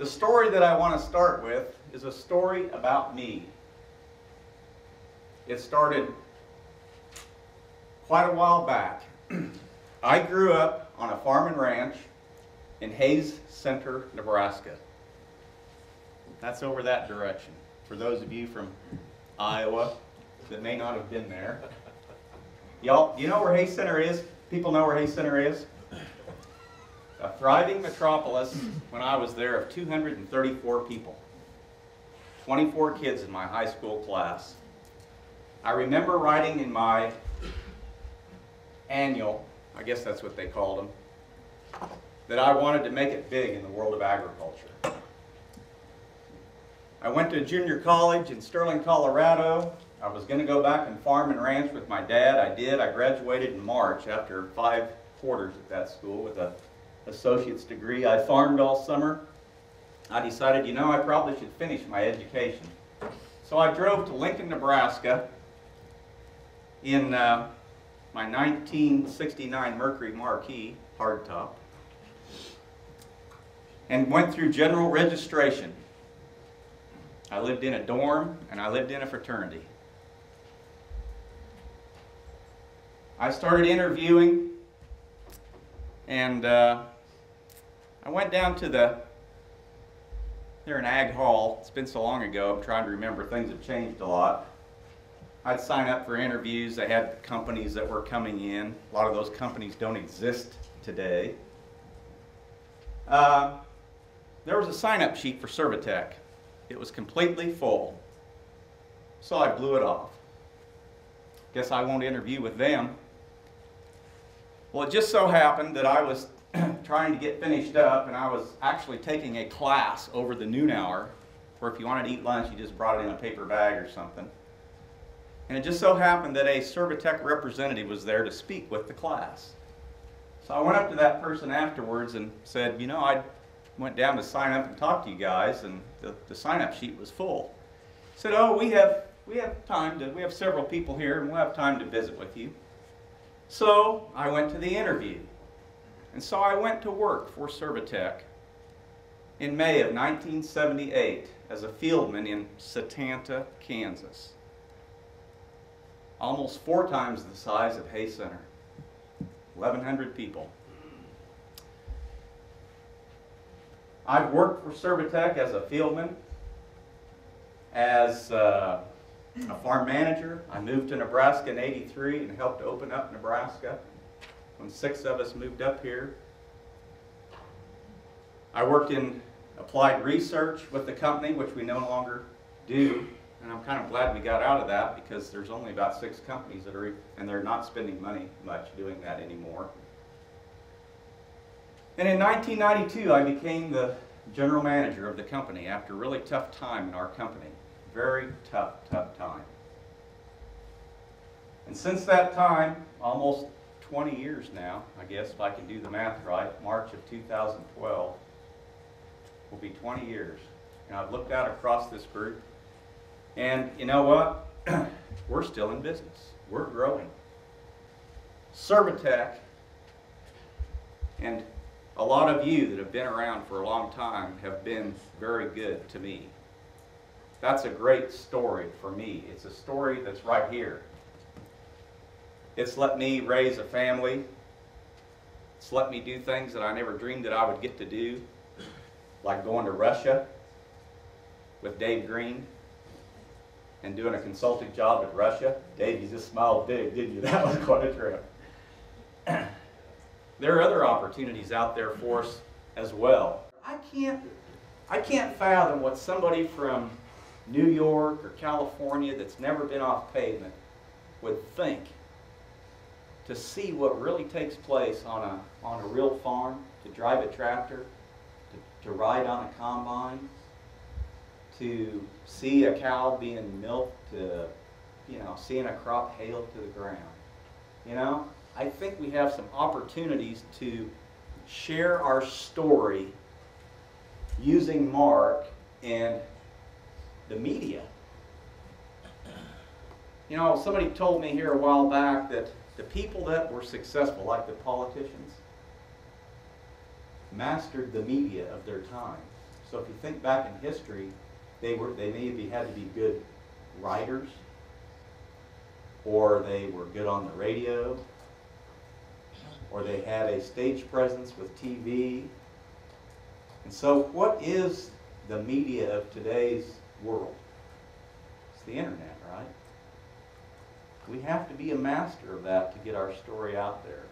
The story that I want to start with is a story about me. It started quite a while back. I grew up on a farm and ranch in Hays Center, Nebraska. That's over that direction. For those of you from Iowa that may not have been there. Y'all, you know where Hays Center is? People know where Hays Center is? A thriving metropolis when I was there of 234 people. 24 kids in my high school class. I remember writing in my annual, I guess that's what they called them, that I wanted to make it big in the world of agriculture. I went to a junior college in Sterling, Colorado. I was going to go back and farm and ranch with my dad. I did. I graduated in March after 5 quarters at that school with an associate's degree. I farmed all summer. I decided, you know, I probably should finish my education. So I drove to Lincoln, Nebraska in my 1969 Mercury Marquis hardtop and went through general registration. I lived in a dorm and I lived in a fraternity. I started interviewing and I went down to they're in Ag Hall. It's been so long ago, I'm trying to remember, things have changed a lot. I'd sign up for interviews. They had companies that were coming in. A lot of those companies don't exist today. There was a sign-up sheet for Servi-Tech. It was completely full. So I blew it off. Guess I won't interview with them. Well, it just so happened that I was trying to get finished up, and I was actually taking a class over the noon hour, where if you wanted to eat lunch, you just brought it in a paper bag or something. And it just so happened that a Servi-Tech representative was there to speak with the class. So I went up to that person afterwards and said, you know, I went down to sign up and talk to you guys, and the sign-up sheet was full. He said, oh, we have time to, we have several people here, and we'll have time to visit with you. So I went to the interview. And so I went to work for Servi-Tech in May of 1978 as a fieldman in Satanta, Kansas. Almost 4 times the size of Hays Center. 1,100 people. I've worked for Servi-Tech as a fieldman, as a farm manager. I moved to Nebraska in '83 and helped to open up Nebraska when 6 of us moved up here. I worked in applied research with the company, which we no longer do. And I'm kind of glad we got out of that, because there's only about 6 companies that are, and they're not spending money much doing that anymore. And in 1992, I became the general manager of the company after a really tough time in our company. Very tough time. And since that time, almost 20 years now, I guess, if I can do the math right, March of 2012 will be 20 years. And I've looked out across this group, and you know what? We're still in business. We're growing. Servi-Tech, and a lot of you that have been around for a long time have been very good to me. That's a great story for me. It's a story that's right here. It's let me raise a family. It's let me do things that I never dreamed that I would get to do, like going to Russia with Dave Green and doing a consulting job in Russia. Dave, you just smiled big, didn't you? That was quite a trip. There are other opportunities out there for us as well. I can't fathom what somebody from New York or California that's never been off pavement would think to see what really takes place on a real farm, to drive a tractor, to ride on a combine, to see a cow being milked, to, you know, seeing a crop hailed to the ground. You know, I think we have some opportunities to share our story using Mark and the media. You know, somebody told me here a while back that the people that were successful, like the politicians, mastered the media of their time. So if you think back in history, they maybe had to be good writers, or they were good on the radio, or they had a stage presence with TV. And so what is the media of today's world? It's the internet, right? We have to be a master of that to get our story out there.